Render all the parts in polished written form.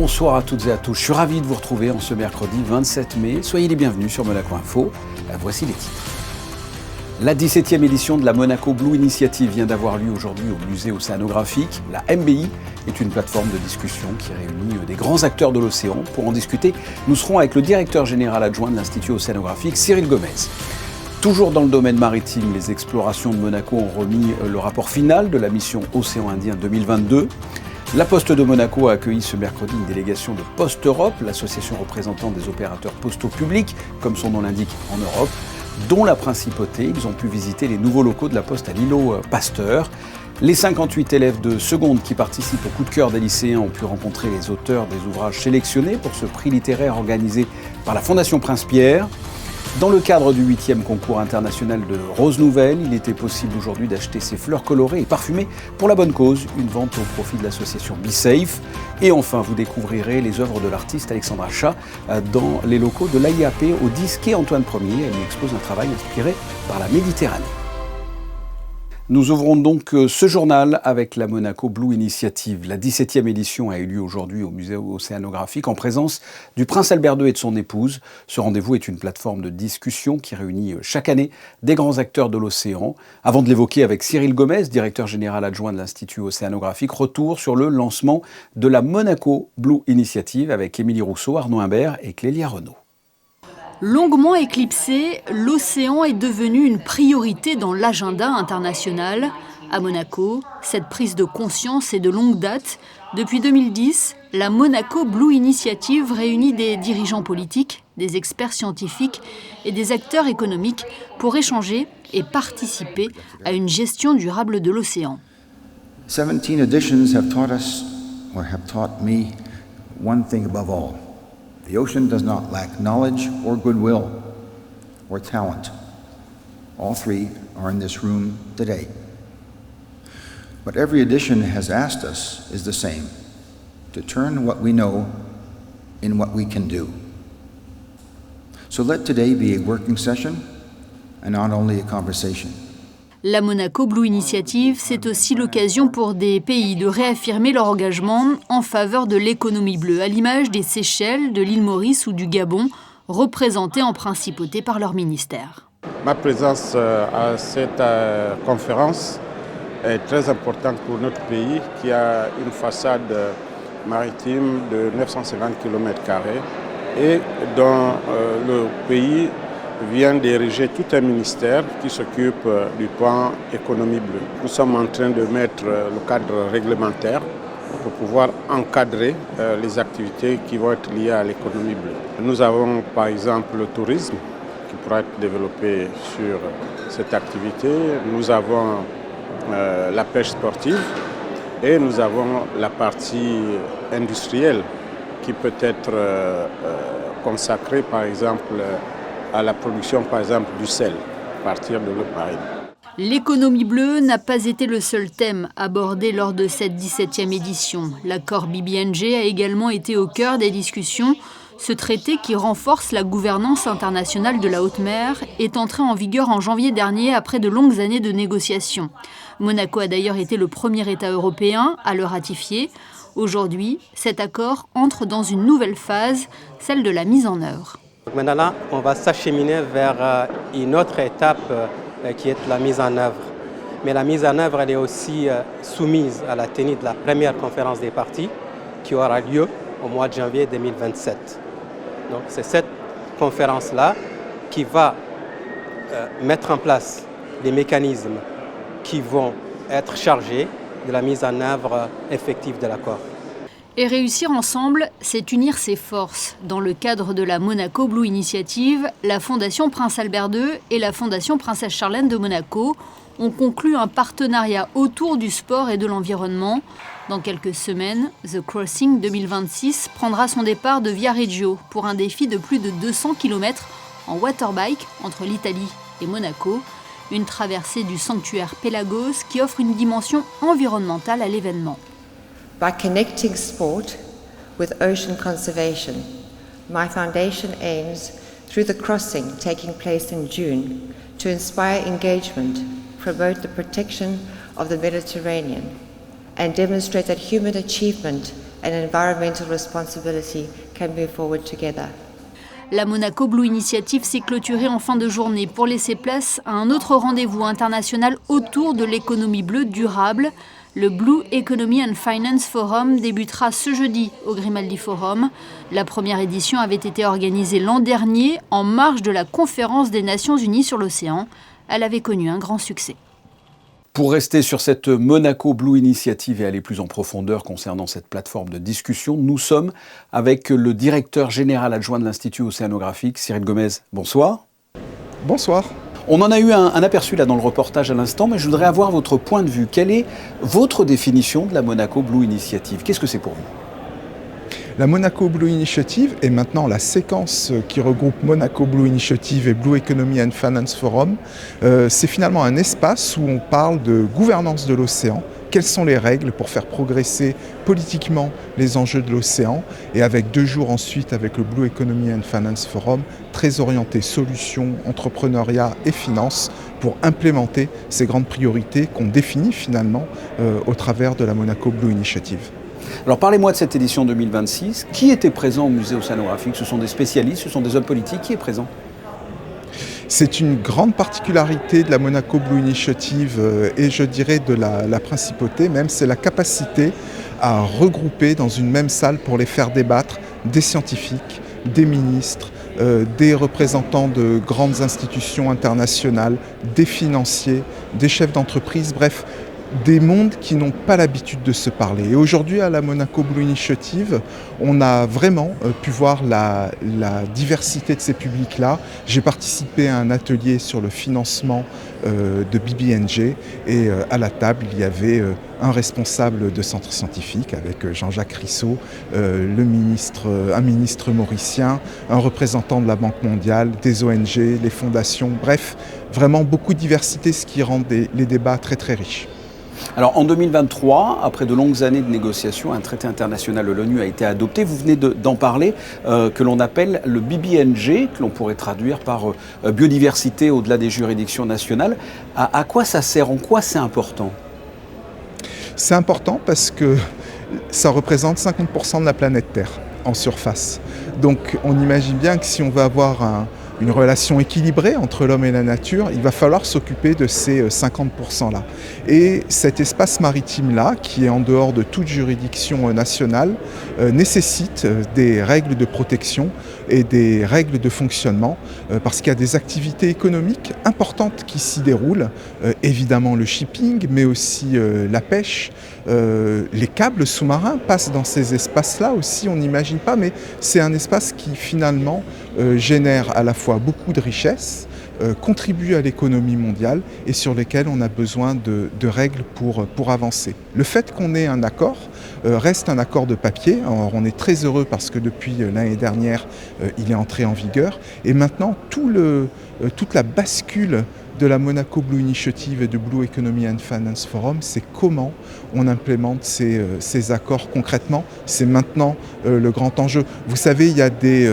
Bonsoir à toutes et à tous, je suis ravi de vous retrouver en ce mercredi 27 mai. Soyez les bienvenus sur Monaco Info. Voici les titres. La 17e édition de la Monaco Blue Initiative vient d'avoir lieu aujourd'hui au musée océanographique. La MBI est une plateforme de discussion qui réunit des grands acteurs de l'océan. Pour en discuter, nous serons avec le directeur général adjoint de l'Institut océanographique, Cyril Gomez. Toujours dans le domaine maritime, les explorations de Monaco ont remis le rapport final de la mission Océan Indien 2022. La Poste de Monaco a accueilli ce mercredi une délégation de Poste Europe, l'association représentante des opérateurs postaux publics, comme son nom l'indique, en Europe, dont la principauté. Ils ont pu visiter les nouveaux locaux de la Poste à l'îlot Pasteur. Les 58 élèves de seconde qui participent au coup de cœur des lycéens ont pu rencontrer les auteurs des ouvrages sélectionnés pour ce prix littéraire organisé par la Fondation Prince-Pierre. Dans le cadre du 8e concours international de Rose Nouvelle, il était possible aujourd'hui d'acheter ces fleurs colorées et parfumées pour la bonne cause, une vente au profit de l'association Be Safe. Et enfin, vous découvrirez les œuvres de l'artiste Alexandra Chat dans les locaux de l'AIAP au 10 quai Antoine Ier. Elle y expose un travail inspiré par la Méditerranée. Nous ouvrons donc ce journal avec la Monaco Blue Initiative. La 17e édition a eu lieu aujourd'hui au musée océanographique en présence du prince Albert II et de son épouse. Ce rendez-vous est une plateforme de discussion qui réunit chaque année des grands acteurs de l'océan. Avant de l'évoquer avec Cyril Gomez, directeur général adjoint de l'Institut océanographique, retour sur le lancement de la Monaco Blue Initiative avec Émilie Rousseau, Arnaud Imbert et Clélia Renaud. Longuement éclipsé, l'océan est devenu une priorité dans l'agenda international. À Monaco, cette prise de conscience est de longue date. Depuis 2010, la Monaco Blue Initiative réunit des dirigeants politiques, des experts scientifiques et des acteurs économiques pour échanger et participer à une gestion durable de l'océan. 17 editions have taught us, or have taught me, one thing above all. The ocean does not lack knowledge or goodwill or talent. All three are in this room today. What every edition has asked us is the same, to turn what we know in what we can do. So let today be a working session and not only a conversation. La Monaco Blue Initiative, c'est aussi l'occasion pour des pays de réaffirmer leur engagement en faveur de l'économie bleue, à l'image des Seychelles, de l'île Maurice ou du Gabon, représentés en principauté par leur ministère. Ma présence à cette conférence est très importante pour notre pays qui a une façade maritime de 950 km² et dont le pays vient d'ériger tout un ministère qui s'occupe du pan économie bleue. Nous sommes en train de mettre le cadre réglementaire pour pouvoir encadrer les activités qui vont être liées à l'économie bleue. Nous avons par exemple le tourisme qui pourra être développé sur cette activité. Nous avons la pêche sportive et nous avons la partie industrielle qui peut être consacrée par exemple à la production, par exemple, du sel, à partir de l'eau marine. L'économie bleue n'a pas été le seul thème abordé lors de cette 17e édition. L'accord BBNJ a également été au cœur des discussions. Ce traité, qui renforce la gouvernance internationale de la haute mer, est entré en vigueur en janvier dernier après de longues années de négociations. Monaco a d'ailleurs été le premier État européen à le ratifier. Aujourd'hui, cet accord entre dans une nouvelle phase, celle de la mise en œuvre. Maintenant, on va s'acheminer vers une autre étape qui est la mise en œuvre. Mais la mise en œuvre, elle est aussi soumise à la tenue de la première conférence des parties qui aura lieu au mois de janvier 2027. Donc c'est cette conférence-là qui va mettre en place les mécanismes qui vont être chargés de la mise en œuvre effective de l'accord. Et réussir ensemble, c'est unir ses forces. Dans le cadre de la Monaco Blue Initiative, la Fondation Prince Albert II et la Fondation Princesse Charlène de Monaco ont conclu un partenariat autour du sport et de l'environnement. Dans quelques semaines, The Crossing 2026 prendra son départ de Viareggio pour un défi de plus de 200 km en waterbike entre l'Italie et Monaco. Une traversée du sanctuaire Pélagos qui offre une dimension environnementale à l'événement. By connecting sport with ocean conservation, my foundation aims, through the crossing taking place in June, to inspire engagement, promote the protection of the Mediterranean, and demonstrate that human achievement and environmental responsibility can move forward together. La Monaco Blue Initiative s'est clôturée en fin de journée pour laisser place à un autre rendez-vous international autour de l'économie bleue durable. Le Blue Economy and Finance Forum débutera ce jeudi au Grimaldi Forum. La première édition avait été organisée l'an dernier en marge de la conférence des Nations Unies sur l'océan. Elle avait connu un grand succès. Pour rester sur cette Monaco Blue Initiative et aller plus en profondeur concernant cette plateforme de discussion, nous sommes avec le directeur général adjoint de l'Institut océanographique, Cyril Gomez. Bonsoir. Bonsoir. On en a eu un aperçu là dans le reportage à l'instant, mais je voudrais avoir votre point de vue. Quelle est votre définition de la Monaco Blue Initiative? Qu'est-ce que c'est pour vous? La Monaco Blue Initiative est maintenant la séquence qui regroupe Monaco Blue Initiative et Blue Economy and Finance Forum. C'est finalement un espace où on parle de gouvernance de l'océan. Quelles sont les règles pour faire progresser politiquement les enjeux de l'océan, et avec 2 jours ensuite avec le Blue Economy and Finance Forum, très orienté solutions, entrepreneuriat et finances pour implémenter ces grandes priorités qu'on définit finalement au travers de la Monaco Blue Initiative. Alors parlez-moi de cette édition 2026. Qui était présent au musée océanographique? Ce sont des spécialistes, ce sont des hommes politiques. Qui est présent? C'est une grande particularité de la Monaco Blue Initiative et je dirais de la principauté même, c'est la capacité à regrouper dans une même salle pour les faire débattre des scientifiques, des ministres, des représentants de grandes institutions internationales, des financiers, des chefs d'entreprise, bref, des mondes qui n'ont pas l'habitude de se parler. Et aujourd'hui, à la Monaco Blue Initiative, on a vraiment pu voir la diversité de ces publics-là. J'ai participé à un atelier sur le financement de BBNJ et à la table, il y avait un responsable de centre scientifique avec Jean-Jacques Risseau, un ministre mauricien, un représentant de la Banque mondiale, des ONG, les fondations, bref, vraiment beaucoup de diversité, ce qui rend les débats très très riches. Alors en 2023, après de longues années de négociations, un traité international de l'ONU a été adopté. Vous venez d'en parler, que l'on appelle le BBNJ, que l'on pourrait traduire par biodiversité au-delà des juridictions nationales. À quoi ça sert? En quoi c'est important? C'est important parce que ça représente 50% de la planète Terre en surface. Donc on imagine bien que si on veut avoir une relation équilibrée entre l'homme et la nature, il va falloir s'occuper de ces 50%-là. Et cet espace maritime-là, qui est en dehors de toute juridiction nationale, nécessite des règles de protection et des règles de fonctionnement, parce qu'il y a des activités économiques importantes qui s'y déroulent, évidemment le shipping, mais aussi la pêche. Les câbles sous-marins passent dans ces espaces-là aussi, on n'imagine pas, mais c'est un espace qui finalement génère à la fois beaucoup de richesses, contribue à l'économie mondiale et sur lesquels on a besoin de règles pour avancer. Le fait qu'on ait un accord reste un accord de papier. Alors, on est très heureux parce que depuis l'année dernière, il est entré en vigueur et maintenant toute la bascule de la Monaco Blue Initiative et de Blue Economy and Finance Forum, c'est comment on implémente ces accords concrètement. C'est maintenant le grand enjeu. Vous savez, il y a des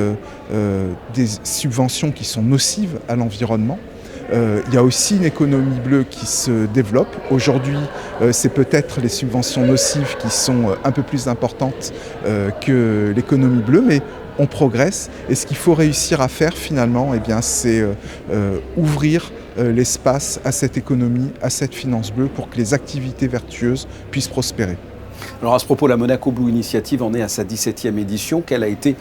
subventions qui sont nocives à l'environnement. Il y a aussi une économie bleue qui se développe. Aujourd'hui, c'est peut-être les subventions nocives qui sont un peu plus importantes que l'économie bleue, mais on progresse. Et ce qu'il faut réussir à faire finalement, eh bien, c'est ouvrir l'espace à cette économie, à cette finance bleue pour que les activités vertueuses puissent prospérer. Alors à ce propos, la Monaco Blue Initiative en est à sa 17e édition. Quelle a été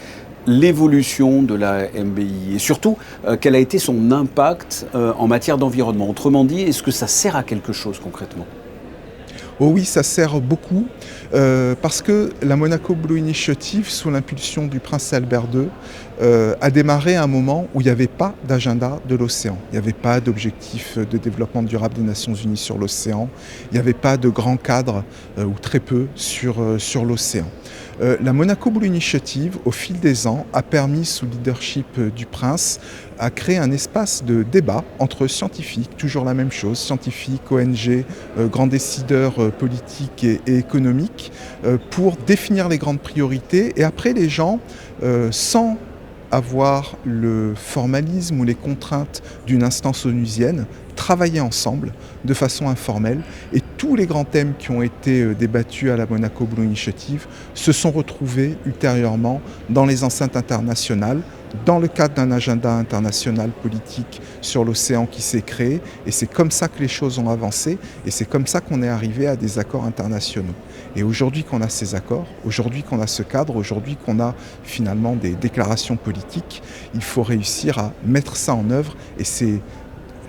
l'évolution de la MBI et surtout, quel a été son impact en matière d'environnement? Autrement dit, est-ce que ça sert à quelque chose concrètement? Oh oui, ça sert beaucoup parce que la Monaco Blue Initiative, sous l'impulsion du prince Albert II, a démarré à un moment où il n'y avait pas d'agenda de l'océan. Il n'y avait pas d'objectif de développement durable des Nations Unies sur l'océan. Il n'y avait pas de grand cadre, ou très peu, sur l'océan. La Monaco Blue Initiative, au fil des ans, a permis, sous le leadership du prince, à créer un espace de débat entre scientifiques, toujours la même chose, scientifiques, ONG, grands décideurs politiques et économiques, pour définir les grandes priorités. Et après, les gens, sans avoir le formalisme ou les contraintes d'une instance onusienne, travailler ensemble de façon informelle et tous les grands thèmes qui ont été débattus à la Monaco Blue Initiative se sont retrouvés ultérieurement dans les enceintes internationales, dans le cadre d'un agenda international politique sur l'océan qui s'est créé. Et c'est comme ça que les choses ont avancé et c'est comme ça qu'on est arrivé à des accords internationaux. Et aujourd'hui qu'on a ces accords, aujourd'hui qu'on a ce cadre, aujourd'hui qu'on a finalement des déclarations politiques, il faut réussir à mettre ça en œuvre et c'est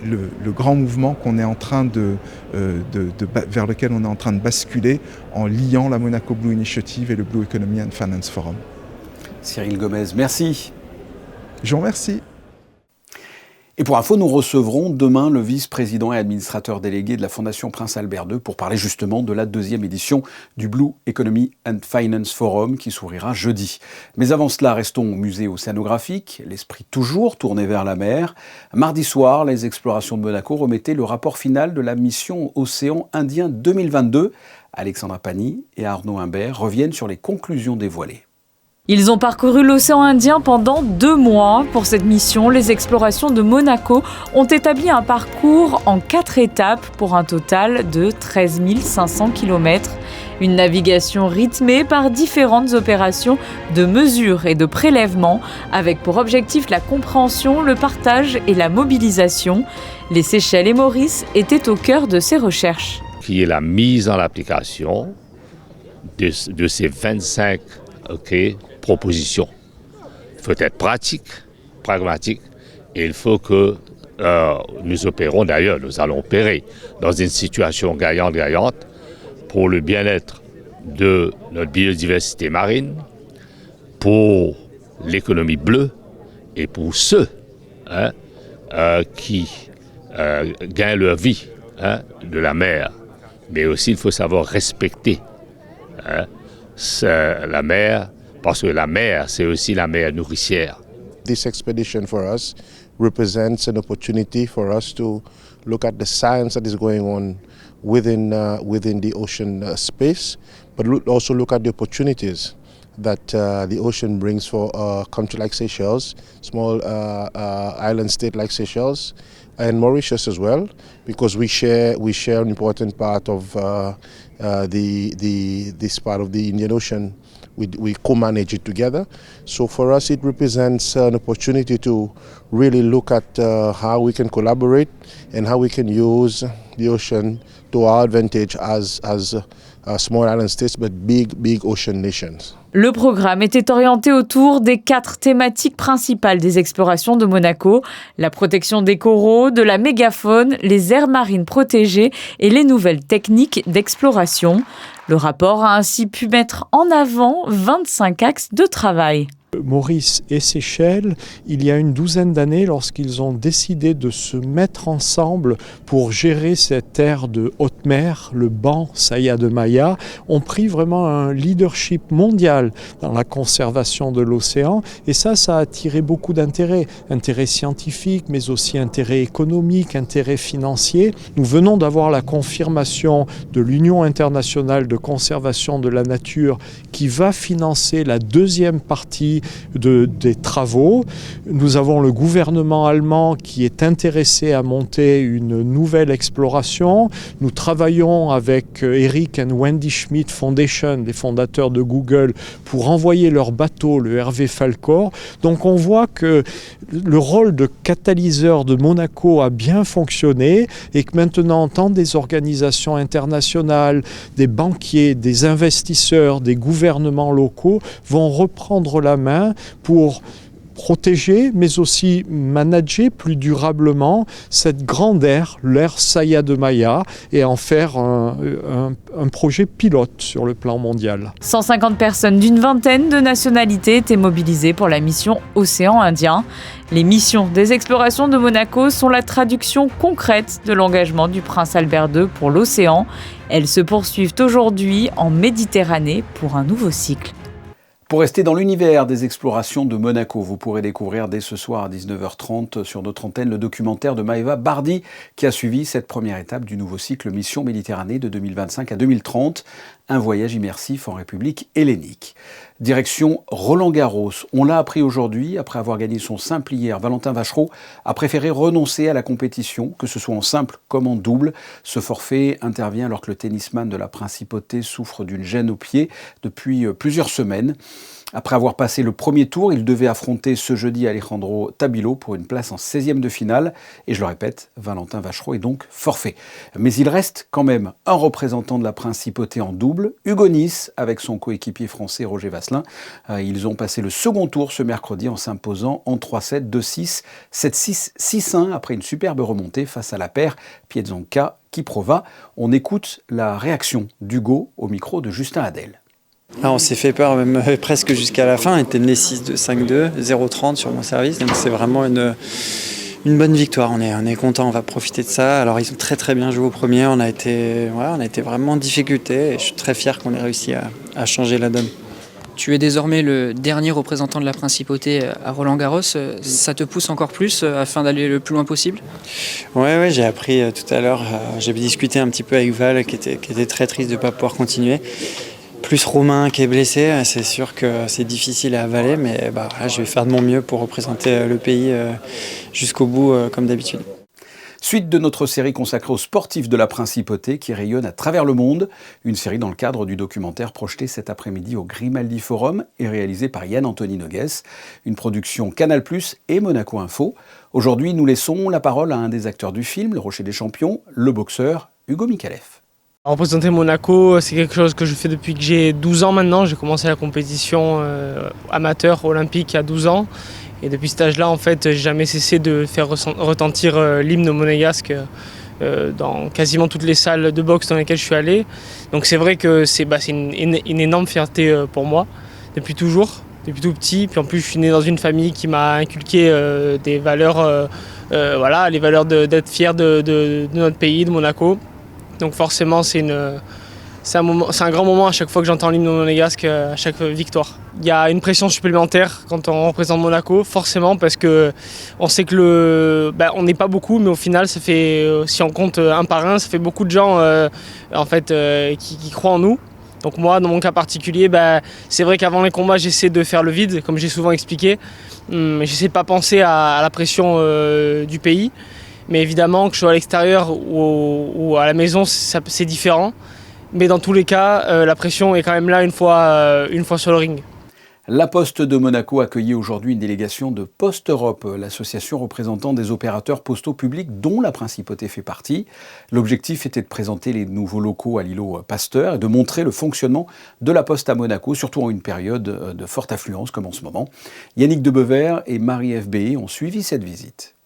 le grand mouvement qu'on est en train vers lequel on est en train de basculer en liant la Monaco Blue Initiative et le Blue Economy and Finance Forum. Cyril Gomez, merci. Je vous remercie. Et pour info, nous recevrons demain le vice-président et administrateur délégué de la Fondation Prince Albert II pour parler justement de la 2e édition du Blue Economy and Finance Forum qui s'ouvrira jeudi. Mais avant cela, restons au musée océanographique, l'esprit toujours tourné vers la mer. Mardi soir, les explorations de Monaco remettaient le rapport final de la mission Océan Indien 2022. Alexandra Pani et Arnaud Imbert reviennent sur les conclusions dévoilées. Ils ont parcouru l'océan Indien pendant 2 mois. Pour cette mission, les explorations de Monaco ont établi un parcours en 4 étapes pour un total de 13 500 km. Une navigation rythmée par différentes opérations de mesure et de prélèvement, avec pour objectif la compréhension, le partage et la mobilisation. Les Seychelles et Maurice étaient au cœur de ces recherches. Qui est la mise en application de ces 25 propositions. Il faut être pratique, pragmatique, et il faut que nous opérons, d'ailleurs, nous allons opérer dans une situation gagnante pour le bien-être de notre biodiversité marine, pour l'économie bleue et pour ceux qui gagnent leur vie de la mer. Mais aussi, il faut savoir respecter la mer, parce que la mer, c'est aussi la mer nourricière. This expedition for us represents an opportunity for us to look at the science that is going on within the ocean space, but also look at the opportunities that the ocean brings for a country like Seychelles, small island state like Seychelles, and Mauritius as well, because we share an important part of this part of the Indian Ocean. We co-manage it together. So for us, it represents an opportunity to really look at how we can collaborate and how we can use the ocean to our advantage as small island states, but big ocean nations. Le programme était orienté autour des 4 thématiques principales des explorations de Monaco, la protection des coraux, de la mégafaune, les aires marines protégées et les nouvelles techniques d'exploration. Le rapport a ainsi pu mettre en avant 25 axes de travail. Maurice et Seychelles, il y a une douzaine d'années, lorsqu'ils ont décidé de se mettre ensemble pour gérer cette aire de haute mer, le banc Saya de Maya, ont pris vraiment un leadership mondial dans la conservation de l'océan. Et ça a attiré beaucoup d'intérêt, intérêt scientifique, mais aussi intérêt économique, intérêt financier. Nous venons d'avoir la confirmation de l'Union internationale de conservation de la nature qui va financer la 2e partie des travaux. Nous avons le gouvernement allemand qui est intéressé à monter une nouvelle exploration. Nous travaillons avec Eric and Wendy Schmidt Foundation, les fondateurs de Google, pour envoyer leur bateau, le Hervé Falcor. Donc on voit que le rôle de catalyseur de Monaco a bien fonctionné et que maintenant, tant des organisations internationales, des banquiers, des investisseurs, des gouvernements locaux vont reprendre la main pour protéger, mais aussi manager plus durablement cette grande aire, l'aire Saya de Maya, et en faire un projet pilote sur le plan mondial. 150 personnes d'une vingtaine de nationalités étaient mobilisées pour la mission Océan Indien. Les missions des explorations de Monaco sont la traduction concrète de l'engagement du prince Albert II pour l'océan. Elles se poursuivent aujourd'hui en Méditerranée pour un nouveau cycle. Pour rester dans l'univers des explorations de Monaco, vous pourrez découvrir dès ce soir à 19h30 sur notre antenne le documentaire de Maëva Bardi qui a suivi cette première étape du nouveau cycle Mission Méditerranée de 2025 à 2030. un voyage immersif en République hellénique. Direction Roland-Garros. On l'a appris aujourd'hui, après avoir gagné son simple hier, Valentin Vachereau a préféré renoncer à la compétition, que ce soit en simple comme en double. Ce forfait intervient alors que le tennisman de la Principauté souffre d'une gêne au pied depuis plusieurs semaines. Après avoir passé le premier tour, il devait affronter ce jeudi Alejandro Tabilo pour une place en 16e de finale. Et je le répète, Valentin Vachereau est donc forfait. Mais il reste quand même un représentant de la Principauté en double, Hugo Nys, avec son coéquipier français Roger Vasselin. Ils ont passé le second tour ce mercredi en s'imposant en 3-7, 2-6, 7-6, 6-1 après une superbe remontée face à la paire Piedzonka-Kiprova. On écoute la réaction d'Hugo au micro de Justin Hadel. Ah, on s'est fait peur même presque jusqu'à la fin, on était mené 6-2, 5-2, 0-30 sur mon service, donc c'est vraiment une bonne victoire, on est content, on va profiter de ça. Alors ils ont très très bien joué au premier, on a été vraiment en difficulté et je suis très fier qu'on ait réussi à changer la donne. Tu es désormais le dernier représentant de la Principauté à Roland-Garros, ça te pousse encore plus afin d'aller le plus loin possible ? Ouais, j'ai appris tout à l'heure, j'ai discuté un petit peu avec Val qui était très triste de ne pas pouvoir continuer. Plus Romain qui est blessé, c'est sûr que c'est difficile à avaler, mais je vais faire de mon mieux pour représenter le pays jusqu'au bout, comme d'habitude. Suite de notre série consacrée aux sportifs de la Principauté qui rayonnent à travers le monde. Une série dans le cadre du documentaire projeté cet après-midi au Grimaldi Forum et réalisé par Yann-Anthony Noguès. Une production Canal+ et Monaco Info. Aujourd'hui, nous laissons la parole à un des acteurs du film, Le Rocher des Champions, le boxeur Hugo Mikalev. Représenter Monaco, c'est quelque chose que je fais depuis que j'ai 12 ans maintenant. J'ai commencé la compétition amateur olympique à 12 ans. Et depuis cet âge-là, en fait, j'ai jamais cessé de faire retentir l'hymne monégasque dans quasiment toutes les salles de boxe dans lesquelles je suis allé. Donc c'est vrai que c'est une énorme fierté pour moi, depuis toujours, depuis tout petit. Puis en plus, je suis né dans une famille qui m'a inculqué des valeurs, les valeurs d'être fier de notre pays, de Monaco. Donc forcément, c'est un grand moment à chaque fois que j'entends l'hymne monégasque, à chaque victoire. Il y a une pression supplémentaire quand on représente Monaco, forcément, parce que on sait que on n'est pas beaucoup, mais au final, ça fait, si on compte un par un, ça fait beaucoup de gens qui croient en nous. Donc moi, dans mon cas particulier, c'est vrai qu'avant les combats, j'essaie de faire le vide, comme j'ai souvent expliqué. J'essaie de ne pas penser à la pression du pays. Mais évidemment, que je sois à l'extérieur ou à la maison, c'est différent. Mais dans tous les cas, la pression est quand même là une fois sur le ring. La Poste de Monaco accueillait aujourd'hui une délégation de Poste Europe, l'association représentant des opérateurs postaux publics dont la Principauté fait partie. L'objectif était de présenter les nouveaux locaux à l'îlot Pasteur et de montrer le fonctionnement de la Poste à Monaco, surtout en une période de forte affluence comme en ce moment. Yannick Debevert et Marie-Ève Béé ont suivi cette visite.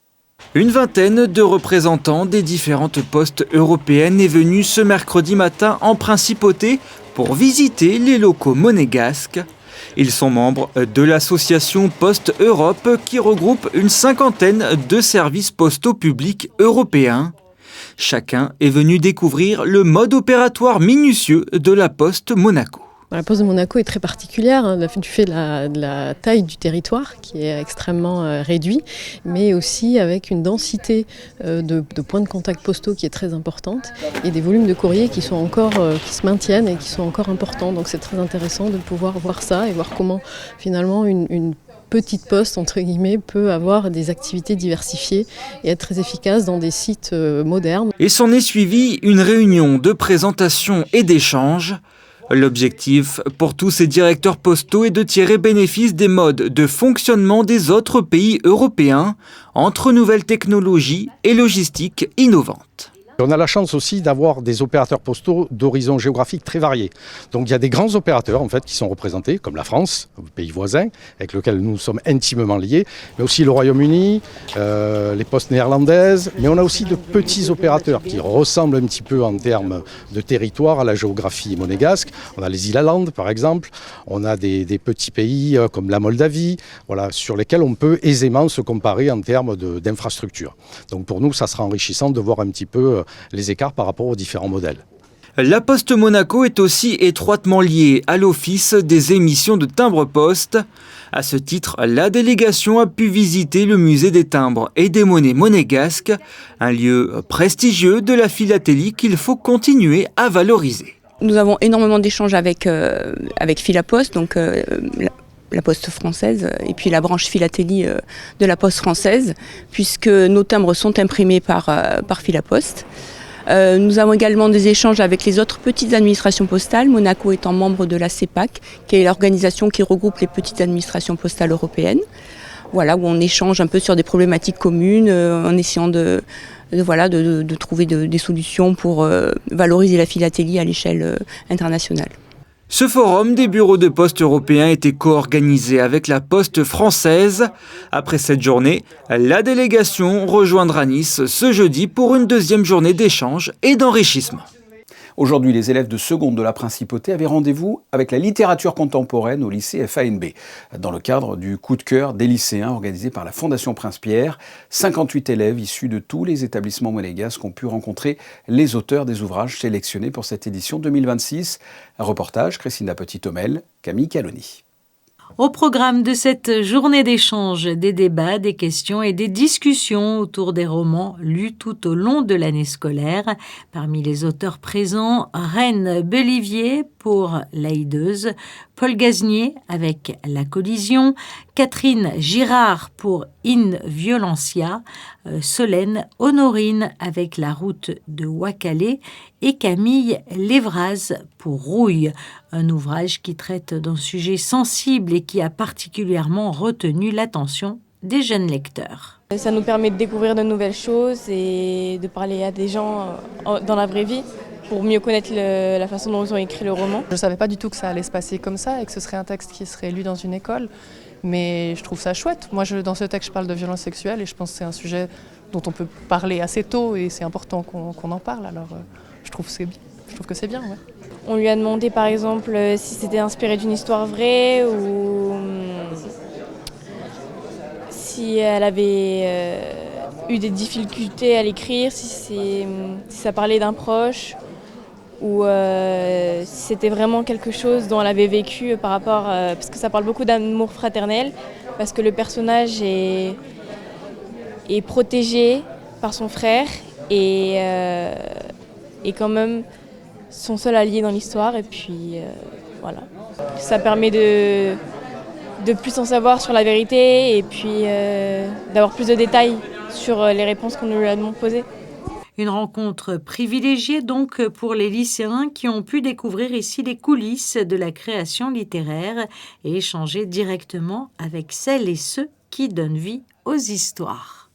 Une vingtaine de représentants des différentes postes européennes est venue ce mercredi matin en Principauté pour visiter les locaux monégasques. Ils sont membres de l'association Poste Europe qui regroupe une cinquantaine de services postaux publics européens. Chacun est venu découvrir le mode opératoire minutieux de la Poste Monaco. La Poste de Monaco est très particulière du fait de la taille du territoire qui est extrêmement réduit, mais aussi avec une densité de points de contact postaux qui est très importante et des volumes de courrier qui sont encore qui se maintiennent et qui sont encore importants. Donc c'est très intéressant de pouvoir voir ça et voir comment finalement une petite poste entre guillemets peut avoir des activités diversifiées et être très efficace dans des sites modernes. Et s'en est suivi une réunion de présentation et d'échange. L'objectif pour tous ces directeurs postaux est de tirer bénéfice des modes de fonctionnement des autres pays européens entre nouvelles technologies et logistiques innovantes. On a la chance aussi d'avoir des opérateurs postaux d'horizons géographiques très variés. Donc il y a des grands opérateurs en fait qui sont représentés, comme la France, le pays voisin, avec lequel nous sommes intimement liés, mais aussi le Royaume-Uni, les postes néerlandaises, mais on a aussi de petits opérateurs qui ressemblent un petit peu en termes de territoire à la géographie monégasque. On a les îles Åland par exemple, on a des petits pays comme la Moldavie, sur lesquels on peut aisément se comparer en termes d'infrastructures. Donc pour nous, ça sera enrichissant de voir un petit peu les écarts par rapport aux différents modèles. La Poste Monaco est aussi étroitement liée à l'Office des émissions de timbres-poste. À ce titre, la délégation a pu visiter le musée des timbres et des monnaies monégasques, un lieu prestigieux de la philatélie qu'il faut continuer à valoriser. Nous avons énormément d'échanges avec Filaposte, donc la Poste française, et puis la branche philatélie de la Poste française, puisque nos timbres sont imprimés par Filaposte. Nous avons également des échanges avec les autres petites administrations postales, Monaco étant membre de la CEPAC, qui est l'organisation qui regroupe les petites administrations postales européennes. Voilà, où on échange un peu sur des problématiques communes, en essayant de trouver des solutions pour valoriser la philatélie à l'échelle internationale. Ce forum des bureaux de poste européens était co-organisé avec la Poste française. Après cette journée, la délégation rejoindra Nice ce jeudi pour une deuxième journée d'échange et d'enrichissement. Aujourd'hui, les élèves de seconde de la Principauté avaient rendez-vous avec la littérature contemporaine au lycée FANB, dans le cadre du coup de cœur des lycéens organisé par la Fondation Prince-Pierre. 58 élèves issus de tous les établissements monégasques ont pu rencontrer les auteurs des ouvrages sélectionnés pour cette édition 2026. Un reportage, Christina Petit-Homel, Camille Caloni. Au programme de cette journée d'échange, des débats, des questions et des discussions autour des romans lus tout au long de l'année scolaire. Parmi les auteurs présents, Reine Bellivier pour La Hideuse, Paul Gaznier avec La Collision, Catherine Girard pour In Violentia, Solène Honorine avec La Route de Wakale et Camille Lévraz pour Rouille, un ouvrage qui traite d'un sujet sensible et qui a particulièrement retenu l'attention des jeunes lecteurs. Ça nous permet de découvrir de nouvelles choses et de parler à des gens dans la vraie vie pour mieux connaître la façon dont ils ont écrit le roman. Je ne savais pas du tout que ça allait se passer comme ça et que ce serait un texte qui serait lu dans une école, mais je trouve ça chouette. Moi, dans ce texte, je parle de violence sexuelle et je pense que c'est un sujet dont on peut parler assez tôt et c'est important qu'on en parle. Alors, je trouve que c'est bien. Ouais. On lui a demandé par exemple si c'était inspiré d'une histoire vraie ou si elle avait eu des difficultés à l'écrire, si ça parlait d'un proche ou si c'était vraiment quelque chose dont elle avait vécu par rapport, parce que ça parle beaucoup d'amour fraternel, parce que le personnage est protégé par son frère et quand même son seul allié dans l'histoire et puis voilà. Ça permet de plus en savoir sur la vérité et puis d'avoir plus de détails sur les réponses qu'on lui a posées. Une rencontre privilégiée donc pour les lycéens qui ont pu découvrir ici les coulisses de la création littéraire et échanger directement avec celles et ceux qui donnent vie aux histoires.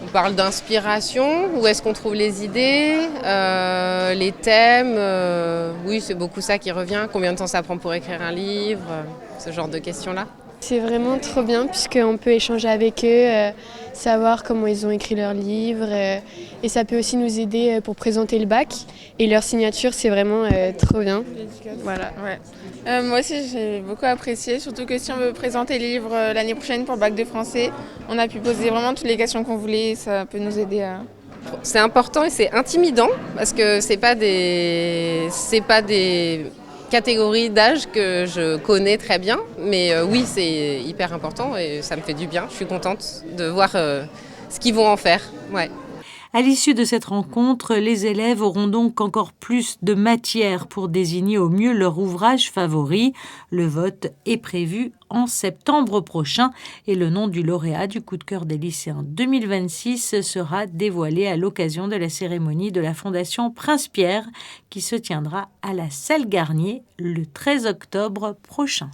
On parle d'inspiration, où est-ce qu'on trouve les idées, les thèmes, oui c'est beaucoup ça qui revient, combien de temps ça prend pour écrire un livre, ce genre de questions-là. C'est vraiment trop bien puisqu'on peut échanger avec eux, savoir comment ils ont écrit leurs livres et ça peut aussi nous aider pour présenter le bac et leur signature c'est vraiment trop bien. Voilà, ouais. Moi aussi j'ai beaucoup apprécié, surtout que si on veut présenter le livre l'année prochaine pour le bac de français, on a pu poser vraiment toutes les questions qu'on voulait et ça peut nous aider à... C'est important et c'est intimidant parce que c'est pas des catégories d'âge que je connais très bien, mais oui c'est hyper important et ça me fait du bien. Je suis contente de voir ce qu'ils vont en faire. Ouais. À l'issue de cette rencontre, les élèves auront donc encore plus de matière pour désigner au mieux leur ouvrage favori. Le vote est prévu en septembre prochain et le nom du lauréat du coup de cœur des lycéens 2026 sera dévoilé à l'occasion de la cérémonie de la Fondation Prince-Pierre qui se tiendra à la Salle Garnier le 13 octobre prochain.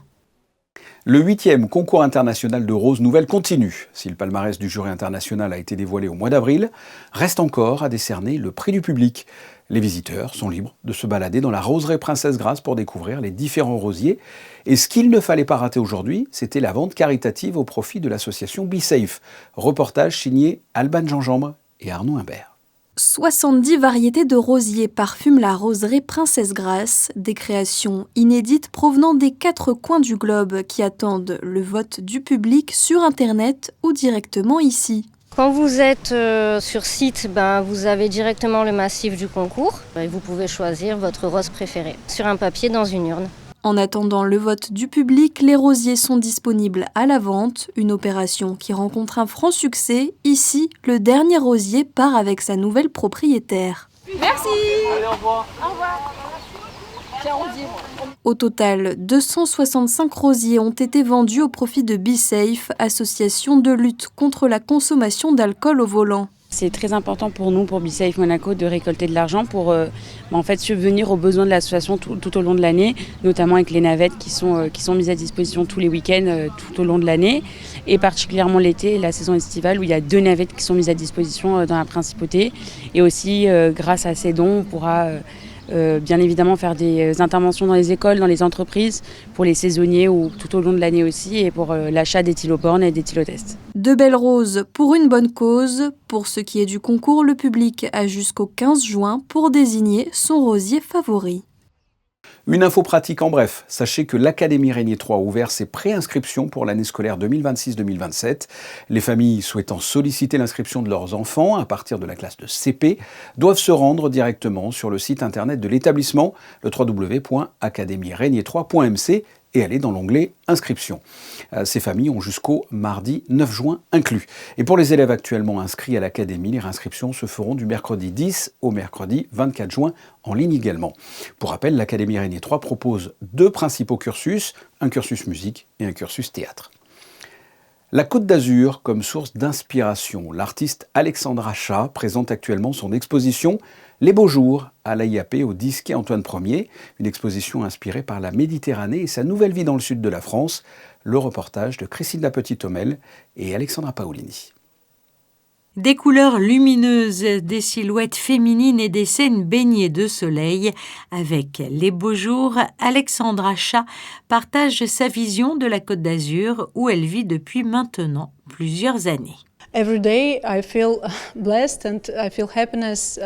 Le 8e concours international de roses nouvelles continue. Si le palmarès du jury international a été dévoilé au mois d'avril, reste encore à décerner le prix du public. Les visiteurs sont libres de se balader dans la roseraie Princesse Grace pour découvrir les différents rosiers. Et ce qu'il ne fallait pas rater aujourd'hui, c'était la vente caritative au profit de l'association Be Safe. Reportage signé Alban Jean-Jambre et Arnaud Imbert. 70 variétés de rosiers parfument la roseraie Princesse Grace, des créations inédites provenant des 4 coins du globe qui attendent le vote du public sur Internet ou directement ici. Quand vous êtes sur site, vous avez directement le massif du concours et vous pouvez choisir votre rose préférée sur un papier dans une urne. En attendant le vote du public, les rosiers sont disponibles à la vente, une opération qui rencontre un franc succès. Ici, le dernier rosier part avec sa nouvelle propriétaire. Merci. Allez, au revoir. Au revoir. Au total, 265 rosiers ont été vendus au profit de BeSafe, association de lutte contre la consommation d'alcool au volant. C'est très important pour nous, pour BeSafe Monaco, de récolter de l'argent pour subvenir aux besoins de l'association tout au long de l'année, notamment avec les navettes qui sont mises à disposition tous les week-ends tout au long de l'année, et particulièrement l'été, la saison estivale, où il y a 2 navettes qui sont mises à disposition dans la Principauté. Et aussi, grâce à ces dons, on pourra bien évidemment faire des interventions dans les écoles, dans les entreprises, pour les saisonniers ou tout au long de l'année aussi, et pour l'achat d'éthylobornes et d'éthylotests. De belles roses pour une bonne cause. Pour ce qui est du concours, le public a jusqu'au 15 juin pour désigner son rosier favori. Une info pratique en bref. Sachez que l'Académie Régnier 3 a ouvert ses préinscriptions pour l'année scolaire 2026-2027. Les familles souhaitant solliciter l'inscription de leurs enfants à partir de la classe de CP doivent se rendre directement sur le site internet de l'établissement, le www.academierégnier3.mc, et aller dans l'onglet Inscription. Ces familles ont jusqu'au mardi 9 juin inclus. Et pour les élèves actuellement inscrits à l'Académie, les réinscriptions se feront du mercredi 10 au mercredi 24 juin, en ligne également. Pour rappel, l'Académie Régnier 3 propose 2 principaux cursus, un cursus musique et un cursus théâtre. La Côte d'Azur comme source d'inspiration. L'artiste Alexandra Chat présente actuellement son exposition Les Beaux Jours à l'AIAP au Disquet Antoine Ier, une exposition inspirée par la Méditerranée et sa nouvelle vie dans le sud de la France. Le reportage de Christine La Petite-Homel et Alexandra Paolini. Des couleurs lumineuses, des silhouettes féminines et des scènes baignées de soleil. Avec Les Beaux Jours, Alexandra Chat partage sa vision de la Côte d'Azur où elle vit depuis maintenant plusieurs années. Every day I feel blessed and I feel happiness.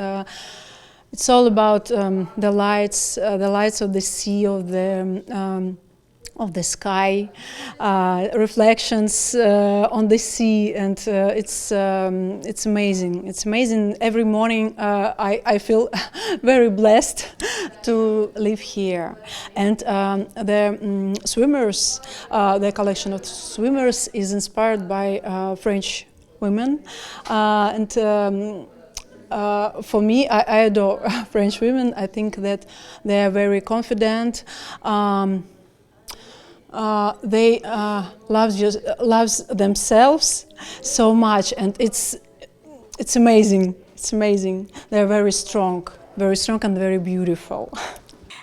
It's all about the lights of the sea, of the sky, reflections on the sea, and it's amazing. It's amazing. Every morning I feel very blessed to live here. And the swimmers, the collection of swimmers is inspired by French women, for me, I adore French women. I think that they are very confident. They loves themselves so much, and it's amazing. It's amazing. They're very strong and very beautiful.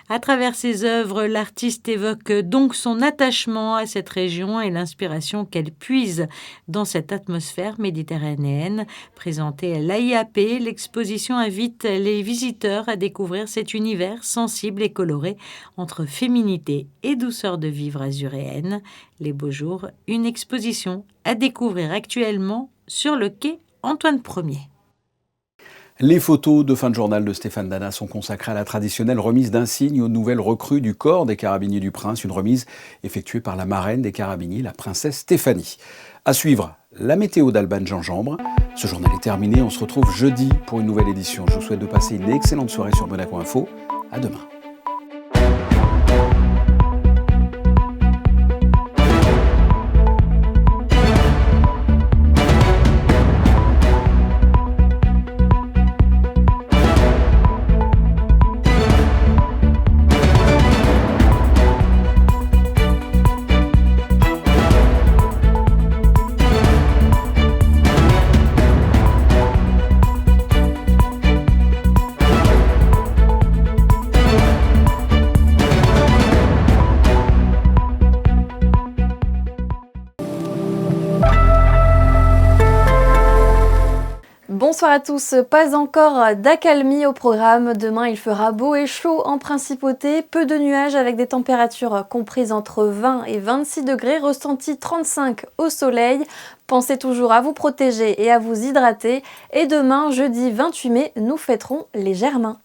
À travers ses œuvres, l'artiste évoque donc son attachement à cette région et l'inspiration qu'elle puise dans cette atmosphère méditerranéenne. Présentée à l'AIAP, l'exposition invite les visiteurs à découvrir cet univers sensible et coloré entre féminité et douceur de vivre azuréenne. Les Beaux Jours, une exposition à découvrir actuellement sur le quai Antoine Ier. Les photos de fin de journal de Stéphane Dana sont consacrées à la traditionnelle remise d'insignes aux nouvelles recrues du corps des Carabiniers du Prince, une remise effectuée par la marraine des Carabiniers, la princesse Stéphanie. À suivre, la météo d'Alban Gingembre. Ce journal est terminé, on se retrouve jeudi pour une nouvelle édition. Je vous souhaite de passer une excellente soirée sur Monaco Info. À demain. Bonsoir à tous, pas encore d'accalmie au programme. Demain, il fera beau et chaud en principauté. Peu de nuages avec des températures comprises entre 20 et 26 degrés, ressenti 35 au soleil. Pensez toujours à vous protéger et à vous hydrater. Et demain, jeudi 28 mai, nous fêterons les Germains.